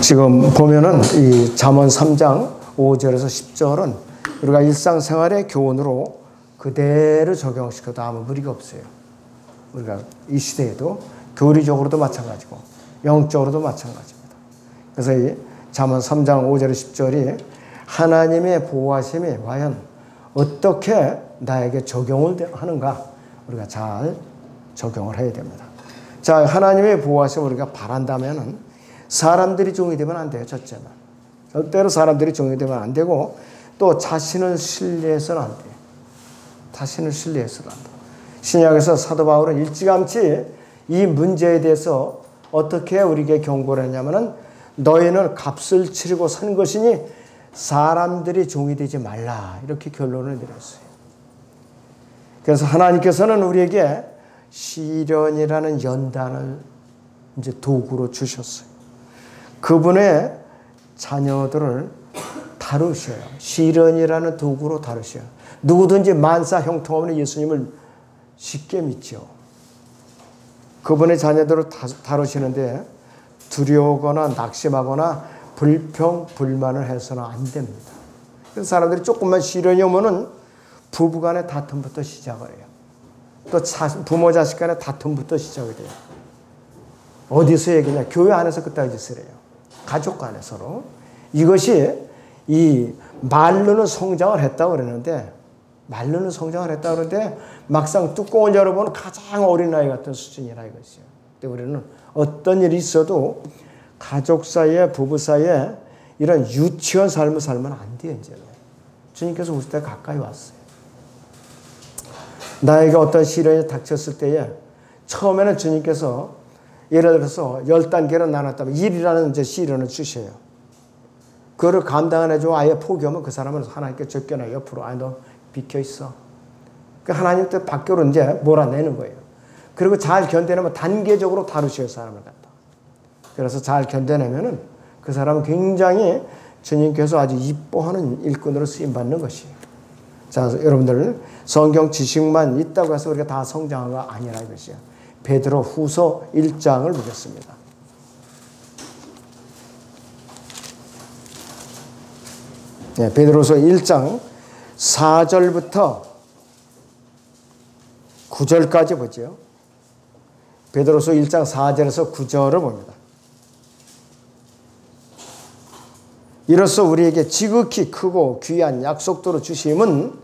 지금 보면은 이 잠언 3장 5절에서 10절은 우리가 일상생활의 교훈으로 그대로 적용시켜도 아무 무리가 없어요. 우리가 이 시대에도 교리적으로도 마찬가지고 영적으로도 마찬가지입니다. 그래서 이 잠언 3장 5절 10절이 하나님의 보호하심이 과연 어떻게 나에게 적용을 하는가 우리가 잘 적용을 해야 됩니다. 자, 하나님의 보호하심을 우리가 바란다면은 사람들이 종이 되면 안 돼요. 첫째는 절대로 사람들이 종이 되면 안 되고 또 자신을 신뢰해서는 안 돼요. 자신을 신뢰해서는 안 돼요. 신약에서 사도 바울은 일찌감치 이 문제에 대해서 어떻게 우리에게 경고를 했냐면은 너희는 값을 치르고 산 것이니 사람들이 종이 되지 말라 이렇게 결론을 내렸어요. 그래서 하나님께서는 우리에게 시련이라는 연단을 이제 도구로 주셨어요. 그분의 자녀들을 다루셔요. 시련이라는 도구로 다루셔요. 누구든지 만사 형통없는 예수님을 쉽게 믿죠. 그분의 자녀들을 다루시는데 두려우거나 낙심하거나 불평, 불만을 해서는 안 됩니다. 그래서 사람들이 조금만 시련이 오면은 부부간의 다툼부터 시작을 해요. 또 부모 자식 간의 다툼부터 시작이 돼요. 어디서 얘기냐? 교회 안에서 그따위 짓을 해요. 가족 간에 서로. 이것이 이 말로는 성장을 했다고 그러는데 막상 뚜껑을 열어보면 가장 어린아이 같은 수준이라 이것이요. 근데 우리는 어떤 일이 있어도 가족 사이에 부부 사이에 이런 유치원 삶을 살면 안 돼요. 이제는. 주님께서 우리 때 가까이 왔어요. 나에게 어떤 시련이 닥쳤을 때에 처음에는 주님께서 예를 들어서 10단계로 나눴다면 1이라는 이제 시련을 주셔요. 그거를 감당 안 해주고 아예 포기하면 그 사람은 하나님께 쫓겨나 옆으로 너 비켜 있어. 그 하나님 때 밖으로 이제 몰아내는 거예요. 그리고 잘 견뎌내면 단계적으로 다루셔요. 사람을 갖다. 그래서 잘 견뎌내면은 그 사람은 굉장히 주님께서 아주 이뻐하는 일꾼으로 쓰임받는 것이에요. 자, 여러분들 성경 지식만 있다고 해서 우리가 다 성장한 거 아니라 이것이에요. 베드로 후서 1장을 보겠습니다. 네, 베드로서 1장 4절부터 9절까지 보죠. 베드로서 1장 4절에서 9절을 봅니다. 이로써 우리에게 지극히 크고 귀한 약속도로 주심은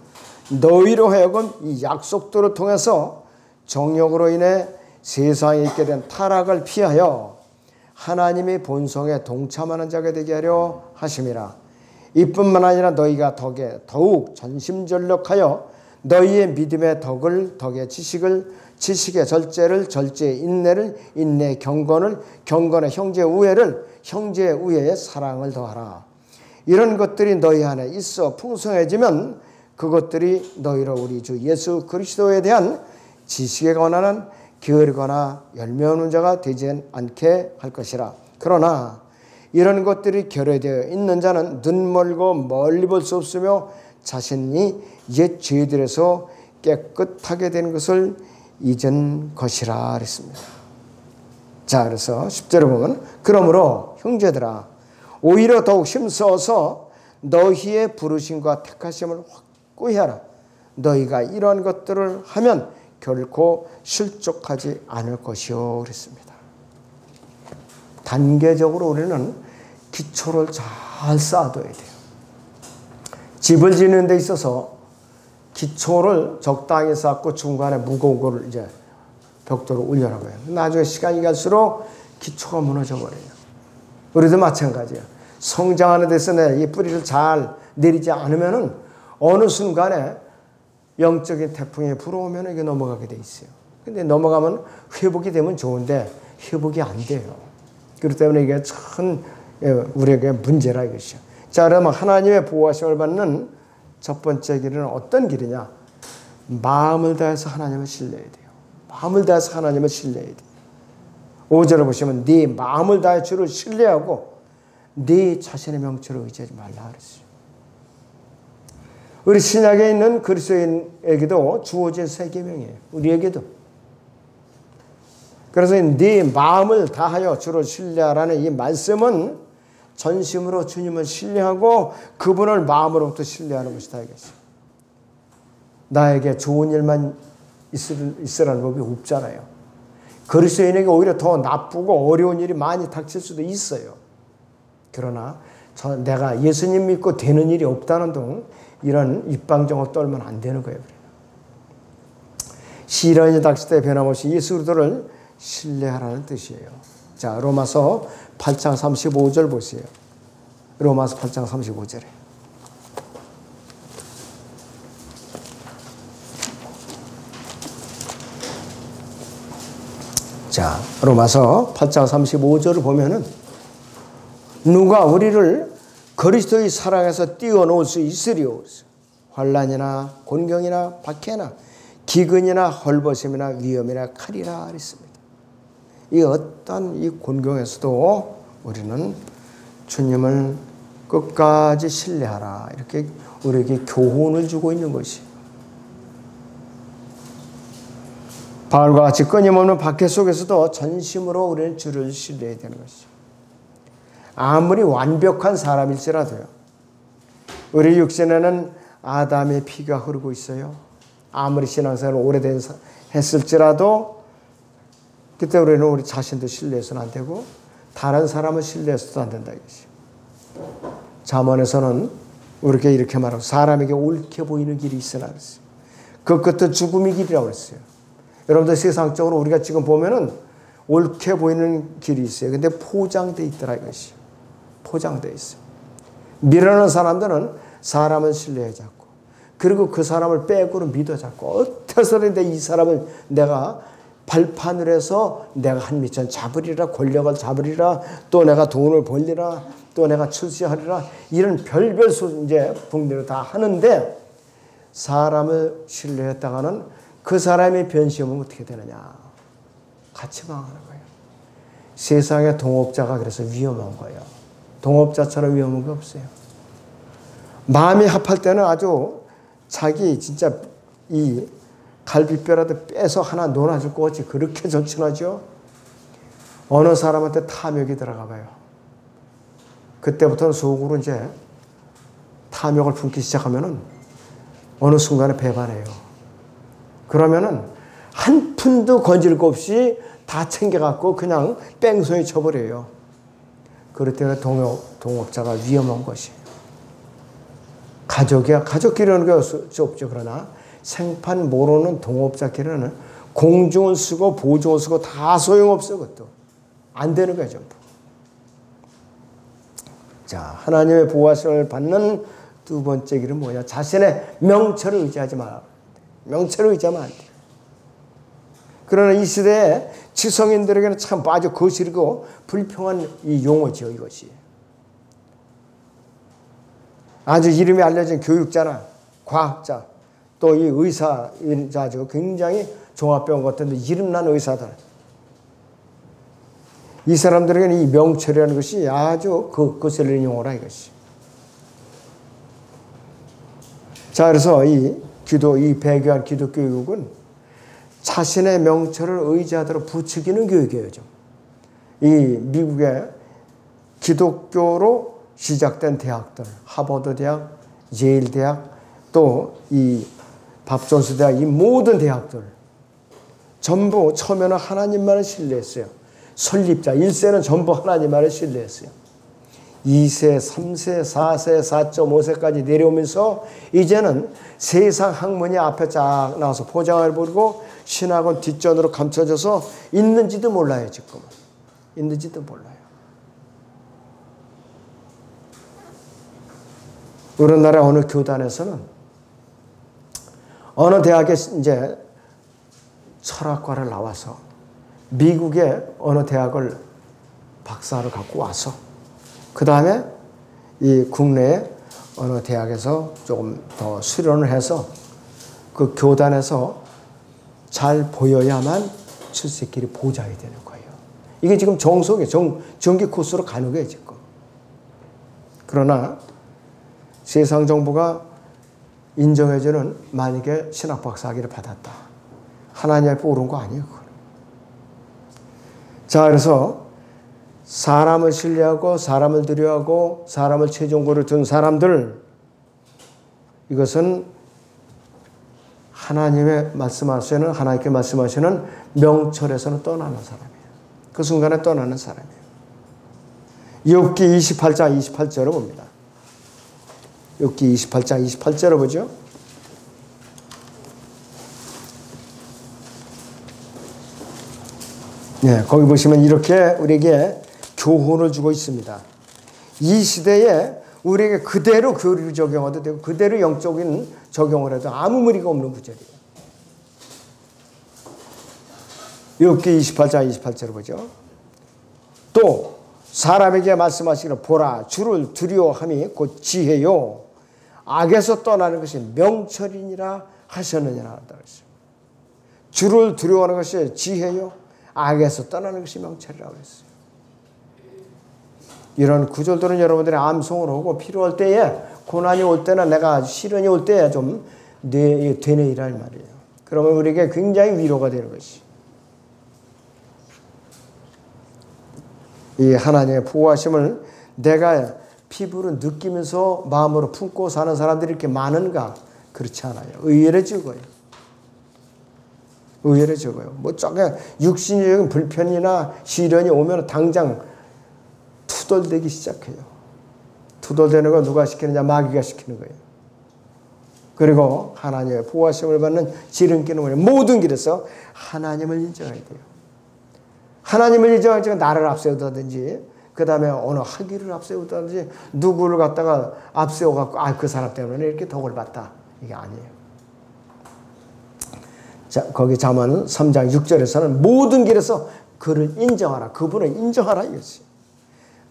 너희로 하여금 이 약속도를 통해서 정욕으로 인해 세상에 있게 된 타락을 피하여 하나님의 본성에 동참하는 자가 되게 하려 하심이라. 이뿐만 아니라 너희가 덕에 더욱 전심전력하여 너희의 믿음의 덕의 지식의 절제를 절제의 인내를 인내의 경건을 경건의 형제의 우애를 형제의 우애의 사랑을 더하라. 이런 것들이 너희 안에 있어 풍성해지면 그것들이 너희로 우리 주 예수 그리스도에 대한 지식에 관한 게으르거나 열매 없는 자가 되지 않게 할 것이라. 그러나 이런 것들이 결여되어 있는 자는 눈 멀고 멀리 볼 수 없으며 자신이 옛 죄들에서 깨끗하게 된 것을 잊은 것이라 그랬습니다. 자, 그래서 10절에 보면 그러므로 형제들아 오히려 더욱 힘써서 너희의 부르심과 택하심을 확고히 하라. 너희가 이러한 것들을 하면 결코 실족하지 않을 것이요 그랬습니다. 단계적으로 우리는 기초를 잘 쌓아둬야 돼요. 집을 짓는 데 있어서 기초를 적당히 쌓고 중간에 무거운 거를 이제 벽돌을 올려라고 해요. 나중에 시간이 갈수록 기초가 무너져 버려요. 우리도 마찬가지예요. 성장하는 데서 이 뿌리를 잘 내리지 않으면은 어느 순간에 영적인 태풍이 불어오면 이게 넘어가게 돼 있어요. 근데 넘어가면 회복이 되면 좋은데 회복이 안 돼요. 그렇기 때문에 이게 참 우리에게 문제라 이것이요. 자, 그러면 하나님의 보호하심을 받는 첫 번째 길은 어떤 길이냐? 마음을 다해서 하나님을 신뢰해야 돼요. 마음을 다해서 하나님을 신뢰해야 돼요. 5절을 보시면 네 마음을 다해 주를 신뢰하고 네 자신의 명철을 의지하지 말라 그랬어요. 우리 신약에 있는 그리스도인에게도 주어진 세 계명이에요. 우리에게도. 그래서 네 마음을 다하여 주를 신뢰하라는 이 말씀은 전심으로 주님을 신뢰하고 그분을 마음으로부터 신뢰하는 것이다 이것이. 나에게 좋은 일만 있으라는 법이 없잖아요. 그리스도인에게 오히려 더 나쁘고 어려운 일이 많이 닥칠 수도 있어요. 그러나 내가 예수님 믿고 되는 일이 없다는 등 이런 입방정을 떨면 안 되는 거예요. 시련이 닥칠 때 변함없이 예수 그리스도를 신뢰하라는 뜻이에요. 자, 로마서 8장 35절 보세요. 로마서 8장 35절에. 자, 로마서 8장 35절을 보면은 누가 우리를 그리스도의 사랑에서 띄워놓을 수 있으리요. 환난이나 곤경이나 박해나 기근이나 헐벗음이나 위험이나 칼이라 그랬습니다. 이 어떤 이 곤경에서도 우리는 주님을 끝까지 신뢰하라. 이렇게 우리에게 교훈을 주고 있는 것이. 바울과 같이 끊임없는 박해 속에서도 전심으로 우리는 주를 신뢰해야 되는 것이죠. 아무리 완벽한 사람일지라도요. 우리 육신에는 아담의 피가 흐르고 있어요. 아무리 신앙생활을 오래된 했을지라도 그때 우리는 우리 자신도 신뢰해서는 안 되고 다른 사람을 신뢰해서도 안 된다 이것이. 잠언에서는 우리에게 이렇게 말하고 사람에게 옳게 보이는 길이 있으나 그랬어요. 그 끝은 죽음의 길이라고 그랬어요. 여러분들 세상적으로 우리가 지금 보면은 옳게 보이는 길이 있어요. 근데 포장되어 있더라 이것이. 포장되어 있어요. 미루는 사람들은 사람을 신뢰하지 않고 그리고 그 사람을 빼고로 믿어 잡고 어떻게 해서든지 이 사람을 내가 발판을 해서 내가 한 미천 잡으리라, 권력을 잡으리라, 또 내가 돈을 벌리라, 또 내가 출세하리라, 이런 별별 이제 분들을 다 하는데 사람을 신뢰했다가는 그 사람의 변심은 어떻게 되느냐? 같이 망하는 거예요. 세상의 동업자가 그래서 위험한 거예요. 동업자처럼 위험한 게 없어요. 마음이 합할 때는 아주 자기 진짜 이 갈비뼈라도 빼서 하나 놓아줄 것 같이 그렇게 전진하죠. 어느 사람한테 탐욕이 들어가 봐요. 그때부터는 속으로 이제 탐욕을 품기 시작하면은 어느 순간에 배반해요. 그러면은 한 푼도 건질 거 없이 다 챙겨갖고 그냥 뺑소니 쳐버려요. 그럴 때는 동업자가 위험한 것이에요. 가족끼리는 게 없죠. 그러나 생판 모르는 동업자끼리는 공중을 쓰고 보증을 쓰고 다 소용없어. 그것도 안 되는 거예요. 전부. 자, 하나님의 보호하심을 받는 두 번째 길은 뭐냐? 자신의 명철을 의지하지 마라. 명철을 의지하면 안 돼요. 그러나 이 시대에 지성인들에게는 참 아주 거칠고 불평한 이 용어죠. 이것이. 아주 이름이 알려진 교육자나 과학자 또 이 의사자죠. 굉장히 종합병원 같은데 이름난 의사들. 이 사람들에게는 이 명철이라는 것이 아주 거슬리는 용어라 이것이. 자, 그래서 이 배교한 기독 교육은 자신의 명철을 의지하도록 부추기는 교육이에요. 이 미국의 기독교로 시작된 대학들, 하버드 대학, 예일 대학, 또 이 밥존스 대학, 이 모든 대학들 전부 처음에는 하나님만을 신뢰했어요. 설립자 1세는 전부 하나님만을 신뢰했어요. 2세, 3세, 4세, 4.5세까지 내려오면서 이제는 세상 학문이 앞에 쫙 나와서 포장을 부리고 신학은 뒷전으로 감춰져서 있는지도 몰라요. 지금은. 있는지도 몰라요. 우리나라 어느 교단에서는 어느 대학에 이제 철학과를 나와서 미국의 어느 대학을 박사를 갖고 와서 그 다음에 이 국내에 어느 대학에서 조금 더 수련을 해서 그 교단에서 잘 보여야만 출세길이 보장이 되는 거예요. 이게 지금 정기 코스로 가는 거예요, 지금. 그러나 세상 정부가 인정해주는 만약에 신학박사학위를 받았다. 하나님 앞에 옳은 거 아니에요, 그건. 자, 그래서 사람을 신뢰하고 사람을 두려워하고 사람을 최종고를 둔 사람들, 이것은 하나님께 말씀하시는 명철에서는 떠나는 사람이에요. 그 순간에 떠나는 사람이에요. 욥기 28장 28절을 봅니다. 욥기 28장 28절을 보죠. 네, 거기 보시면 이렇게 우리에게 교훈을 주고 있습니다. 이 시대에 우리에게 그대로 교리를 적용해도 되고 그대로 영적인 적용을 해도 아무 무리가 없는 구절이에요. 욥기 28장 28절을 보죠. 또 사람에게 말씀하시기를 보라 주를 두려워함이 곧 지혜요 악에서 떠나는 것이 명철이니라 하셨느니라 한다 그랬어요. 주를 두려워하는 것이 지혜요 악에서 떠나는 것이 명철이라고 했어요. 이런 구절들은 여러분들이 암송을 하고 필요할 때에 고난이 올 때나 내가 시련이 올 때에 좀 되뇌이란 말이에요. 그러면 우리에게 굉장히 위로가 되는 것이. 이 하나님의 보호하심을 내가 피부로 느끼면서 마음으로 품고 사는 사람들이 이렇게 많은가? 그렇지 않아요. 의외로 적어요. 의외로 적어요. 뭐 조금 육신적인 불편이나 시련이 오면 당장 투덜대기 시작해요. 투덜대는 거 누가 시키느냐? 마귀가 시키는 거예요. 그리고 하나님의 보호하심을 받는 지름길은 뭐냐? 모든 길에서 하나님을 인정해야 돼요. 하나님을 인정하지 나를 앞세우다든지 그 다음에 어느 학위를 앞세우다든지 누구를 갖다가 앞세워갖고 그 사람 때문에 이렇게 덕을 봤다. 이게 아니에요. 자, 거기 잠언 3장 6절에서는 모든 길에서 그를 인정하라. 그분을 인정하라 이것이.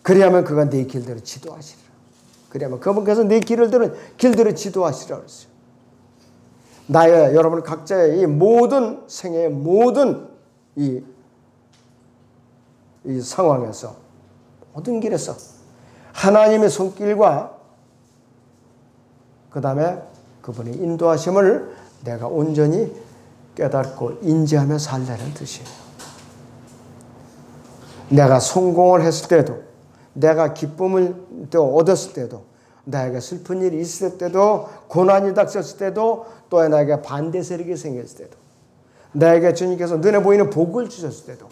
그리하면 그가 네 길대로 지도하시리라. 그리하면 그분께서 네 길대로 지도하시리라 그랬어요. 나의 여러분 각자의 이 모든 생애의 모든 이 상황에서 모든 길에서 하나님의 손길과 그 다음에 그분의 인도하심을 내가 온전히 깨닫고 인지하며 살라는 뜻이에요. 내가 성공을 했을 때도 내가 기쁨을 또 얻었을 때도 나에게 슬픈 일이 있을 때도 고난이 닥쳤을 때도 또 나에게 반대 세력이 생겼을 때도 나에게 주님께서 눈에 보이는 복을 주셨을 때도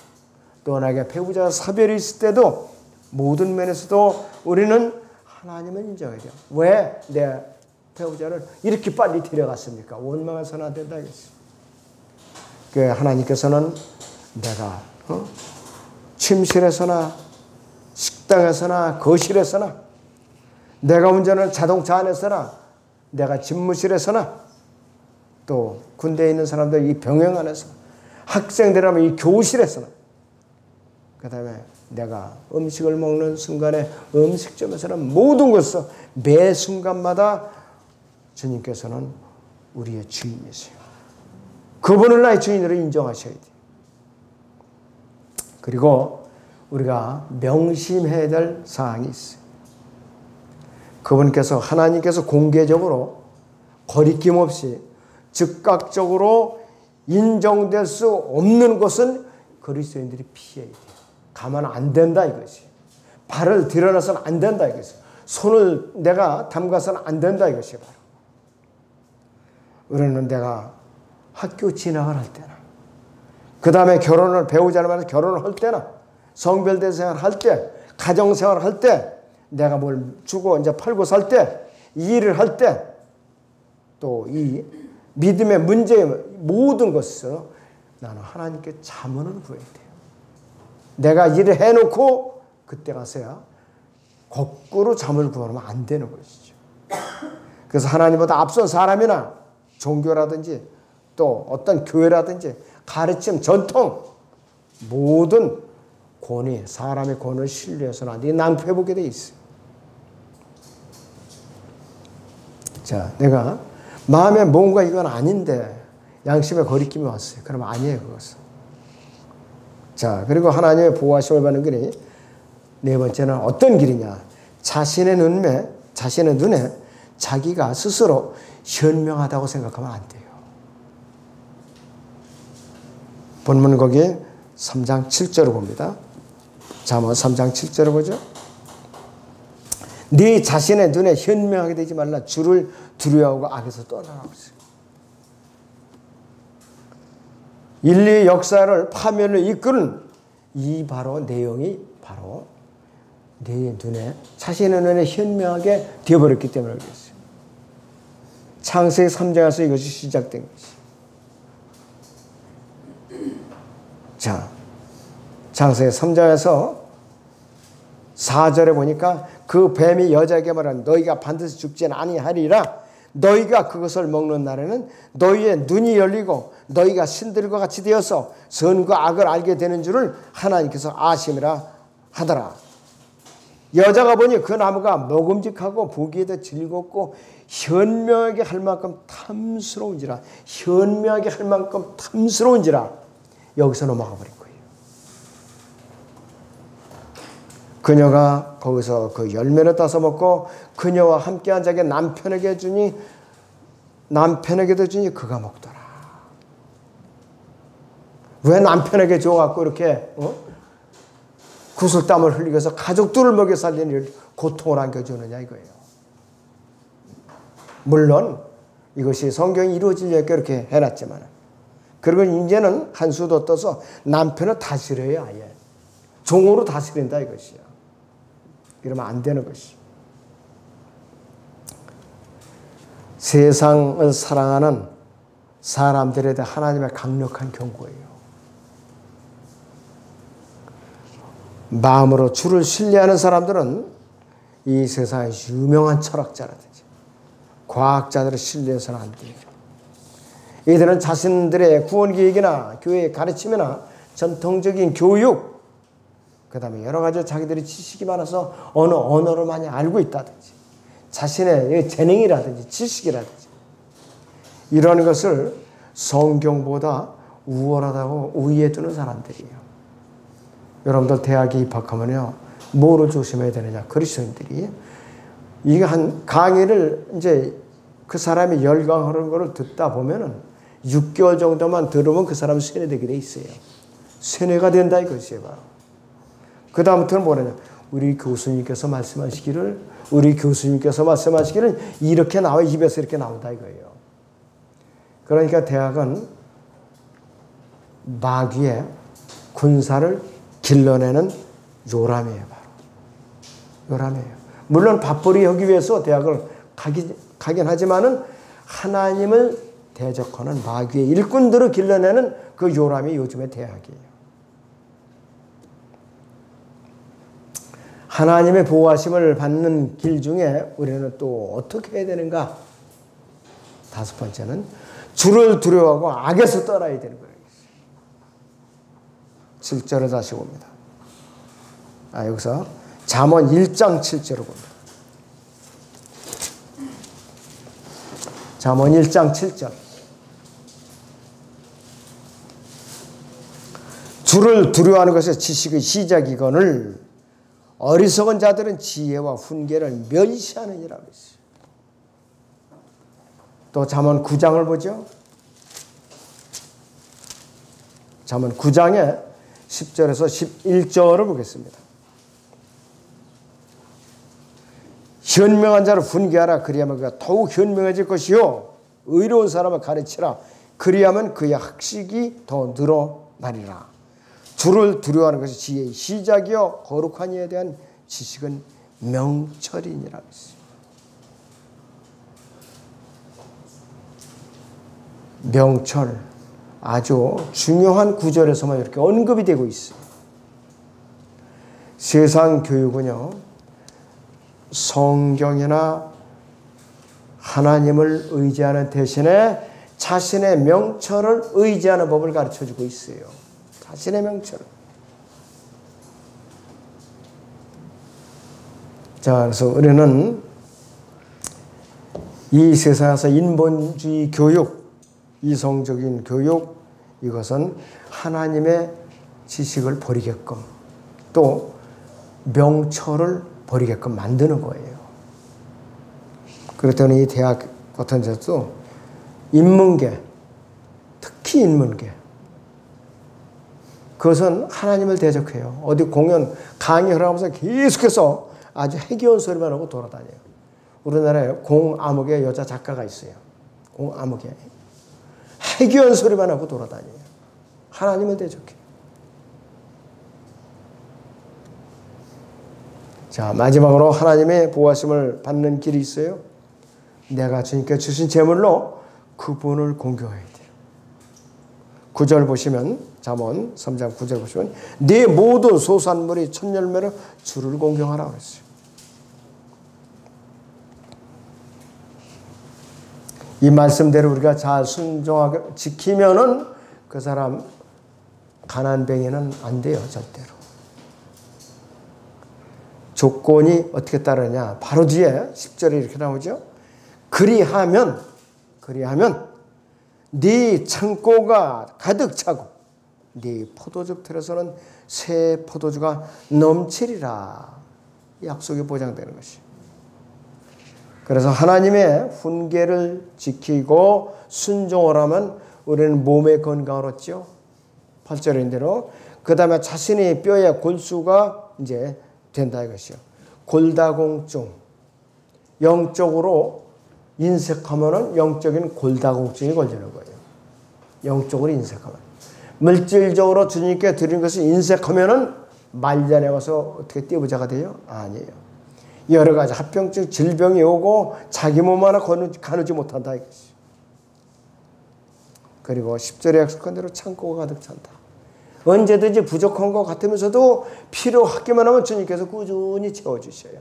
또 나에게 배우자와 사별이 있을 때도 모든 면에서도 우리는 하나님을 인정해야 돼요. 왜 내 배우자를 이렇게 빨리 데려갔습니까? 원망해서는 안 된다 이랬어요. 그 하나님께서는 내가 침실에서나 식당에서나 거실에서나 내가 운전하는 자동차 안에서나 내가 집무실에서나 또 군대에 있는 사람들 이 병영 안에서 학생들이라면 이 교실에서나 그 다음에 내가 음식을 먹는 순간에 음식점에서는 모든 것에서 매 순간마다 주님께서는 우리의 주인이세요. 그분을 나의 주인으로 인정하셔야 돼요. 그리고 우리가 명심해야 될 사항이 있어요. 그분께서 하나님께서 공개적으로 거리낌 없이 즉각적으로 인정될 수 없는 것은 그리스도인들이 피해야 돼요. 가면 안 된다 이것이. 발을 드러나서는 안 된다 이것이. 손을 내가 담가서는 안 된다 이것이 바로. 우리는 내가 학교 진학을 할 때나 그 다음에 결혼을 배우자를 만나서 결혼을 할 때나 성별대 생활을 할 때 가정생활을 할 때 내가 뭘 주고 이제 팔고 살 때 일을 할 때 또 이 믿음의 문제의 모든 것에서 나는 하나님께 자문을 구해야 돼요. 내가 일을 해놓고 그때 가서야 거꾸로 자문을 구하면 안 되는 것이죠. 그래서 하나님보다 앞선 사람이나 종교라든지 또 어떤 교회라든지 가르침, 전통 모든 권위, 사람의 권위를 신뢰해서는 안 돼. 낭패보게 돼 있어요. 자, 내가 마음에 뭔가 이건 아닌데 양심에 거리낌이 왔어요. 그러면 아니에요, 그것은. 자, 그리고 하나님의 보호하심을 받는 길이 네 번째는 어떤 길이냐? 자신의 눈에 자기가 스스로 현명하다고 생각하면 안 돼요. 본문 거기 3장 7절을 봅니다. 잠언 3장 7절을 보죠. 네 자신의 눈에 현명하게 되지 말라. 주를 두려워하고 악에서 떠나라고 했어요. 인류의 역사를 파멸을 이끄는 이 바로 내용이 바로 내 눈에 자신의 눈에 현명하게 되어버렸기 때문에 그랬어요. 창세기 3장에서 이것이 시작된 것이. 자, 창세기 3장에서 4절에 보니까 그 뱀이 여자에게 말한 너희가 반드시 죽지 아니하리라. 너희가 그것을 먹는 날에는 너희의 눈이 열리고 너희가 신들과 같이 되어서 선과 악을 알게 되는 줄을 하나님께서 아심이라 하더라. 여자가 보니 그 나무가 먹음직하고 보기에도 즐겁고 현명하게 할 만큼 탐스러운지라. 현명하게 할 만큼 탐스러운지라. 여기서 넘어가 버린 거예요. 그녀가 거기서 그 열매를 따서 먹고 그녀와 함께한 자기 남편에게도 주니 그가 먹더라. 왜 남편에게 줘갖고 이렇게 구슬땀을 흘리게 해서 가족들을 먹여 살리는 고통을 안겨주느냐 이거예요. 물론 이것이 성경이 이루어지려고 이렇게 해놨지만 그리고 이제는 한 수도 떠서 남편을 다스려야 아예 종으로 다스린다 이것이야. 이러면 안 되는 것이. 세상을 사랑하는 사람들에 대해 하나님의 강력한 경고예요. 마음으로 주를 신뢰하는 사람들은 이 세상의 유명한 철학자라든지 과학자들을 신뢰해서는 안 돼요. 이들은 자신들의 구원 계획이나 교회의 가르침이나 전통적인 교육, 그 다음에 여러 가지 자기들이 지식이 많아서 어느 언어를 많이 알고 있다든지 자신의 재능이라든지 지식이라든지 이런 것을 성경보다 우월하다고 우위에 두는 사람들이에요. 여러분들 대학에 입학하면요, 뭐를 조심해야 되느냐? 그리스도인들이 이게 한 강의를 이제 그 사람이 열강하는 거를 듣다 보면은 6개월 정도만 들으면 그 사람은 세뇌되게 돼 있어요. 세뇌가 된다 이것이에요. 바로. 그 다음부터는 뭐냐면 우리 교수님께서 말씀하시기를 이렇게 나와 입에서 이렇게 나온다 이거예요. 그러니까 대학은 마귀의 군사를 길러내는 요람이에요. 바로 요람이에요. 물론 밥벌이 하기 위해서 대학을 가긴 하지만은 하나님을 대적하는 마귀의 일꾼들을 길러내는 그 요람이 요즘의 대학이에요. 하나님의 보호하심을 받는 길 중에 우리는 또 어떻게 해야 되는가? 5번째는 주를 두려워하고 악에서 떠나야 되는 거예요. 7절을 다시 봅니다. 여기서 잠언 1장 7절을 봅니다. 잠언 1장 7절. 주를 두려워하는 것이 지식의 시작이거늘 어리석은 자들은 지혜와 훈계를 멸시하느니라 했어요. 또 잠언 9장을 보죠. 잠언 9장에 10절에서 11절을 보겠습니다. 현명한 자를 훈계하라. 그리하면 그가 더욱 현명해질 것이요 의로운 사람을 가르치라. 그리하면 그의 학식이 더 늘어나리라. 주를 두려워하는 것이 지혜의 시작이요 거룩한 이에 대한 지식은 명철이니라 했어요. 명철 아주 중요한 구절에서만 이렇게 언급이 되고 있어요. 세상 교육은요, 성경이나 하나님을 의지하는 대신에 자신의 명철을 의지하는 법을 가르쳐주고 있어요. 자신의 명철. 자, 그래서 우리는 이 세상에서 인본주의 교육, 이성적인 교육, 이것은 하나님의 지식을 버리게끔 또 명철을 버리게끔 만드는 거예요. 그렇다면 이 대학 같은 데서도 인문계, 특히 인문계, 그 그것은 하나님을 대적해요. 어디 공연, 강의를 하면서 계속해서 아주 해기운 소리만 하고 돌아다녀요. 우리나라에 공암흑의 여자 작가가 있어요. 공암흑의. 해기운 소리만 하고 돌아다녀요. 하나님을 대적해요. 자, 마지막으로 하나님의 보호하심을 받는 길이 있어요. 내가 주님께 주신 제물로 그분을 공경해야 돼요. 9절 보시면, 잠언 3장 9절 보시면 네 모든 소산물이 첫 열매로 주를 공경하라고 그랬어요. 이 말씀대로 우리가 잘 순종하게 지키면은 그 사람 가난뱅이는 안 돼요, 절대로. 조건이 어떻게 따르냐? 바로 뒤에 10절에 이렇게 나오죠. 그리하면 네 창고가 가득 차고 네 포도즙 틀에서는 새 포도주가 넘치리라. 약속이 보장되는 것이. 그래서 하나님의 훈계를 지키고 순종을 하면 우리는 몸의 건강을 얻죠. 8절인 대로. 그 다음에 자신의 뼈에 골수가 이제 된다 이것이요. 골다공증. 영적으로 인색하면은 영적인 골다공증이 걸리는 거예요. 영적으로 인색하면. 물질적으로 주님께 드린 것을 인색하면은 말년에 와서 어떻게 떼부자가 돼요? 아니에요. 여러 가지 합병증, 질병이 오고 자기 몸 하나 가누지 못한다 이것이. 그리고 10절에 약속한 대로 창고가 가득 찬다. 언제든지 부족한 것 같으면서도 필요하기만 하면 주님께서 꾸준히 채워주셔요.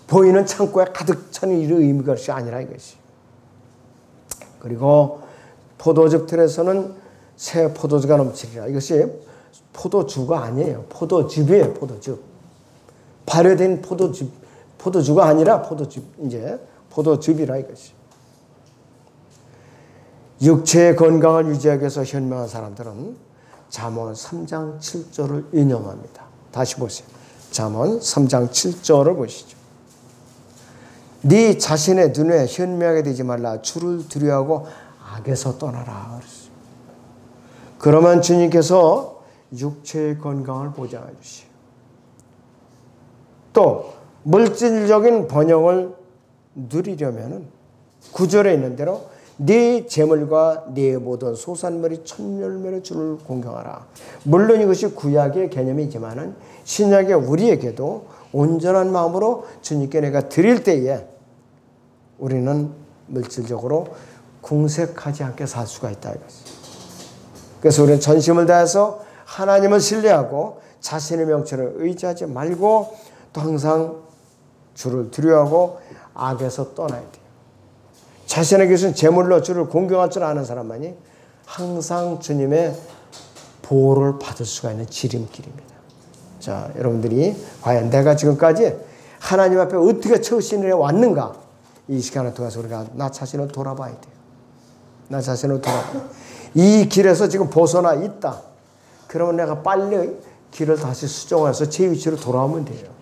보이는 창고에 가득 차는 이런 의미가 아니라 이것이. 그리고 포도즙 틀에서는 새 포도주가 넘치리라. 이것이 포도주가 아니에요. 포도즙이에요. 포도즙. 발효된 포도주가 아니라 포도즙이라 이것이. 육체의 건강을 유지하기 위해서 현명한 사람들은 잠언 3장 7절을 인용합니다. 다시 보세요. 잠언 3장 7절을 보시죠. 네 자신의 눈에 현명하게 되지 말라. 주를 두려워하고 악에서 떠나라. 그랬어요. 그러면 주님께서 육체의 건강을 보장해 주시오. 또 물질적인 번영을 누리려면 9절에 있는 대로 네 재물과 네 모든 소산물이 첫 열매로 주를 공경하라. 물론 이것이 구약의 개념이지만은 신약의 우리에게도 온전한 마음으로 주님께 내가 드릴 때에 우리는 물질적으로 궁색하지 않게 살 수가 있다 이거지. 그래서 우리는 전심을 다해서 하나님을 신뢰하고 자신의 명철을 의지하지 말고 또 항상 주를 두려워하고 악에서 떠나야 돼요. 자신에게 주신 제물로 주를 공경할 줄 아는 사람만이 항상 주님의 보호를 받을 수가 있는 지름길입니다. 자, 여러분들이 과연 내가 지금까지 하나님 앞에 어떻게 처신을 해왔는가? 이 시간을 통해서 우리가 나 자신을 돌아봐야 돼요. 나 자신을 돌아봐야. 이 길에서 지금 벗어나 있다. 그러면 내가 빨리 길을 다시 수정해서 제 위치로 돌아오면 돼요.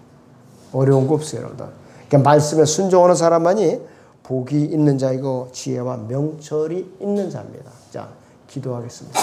어려운 거 없어요, 여러분들. 그러니까 말씀에 순종하는 사람만이 복이 있는 자이고 지혜와 명철이 있는 자입니다. 자, 기도하겠습니다.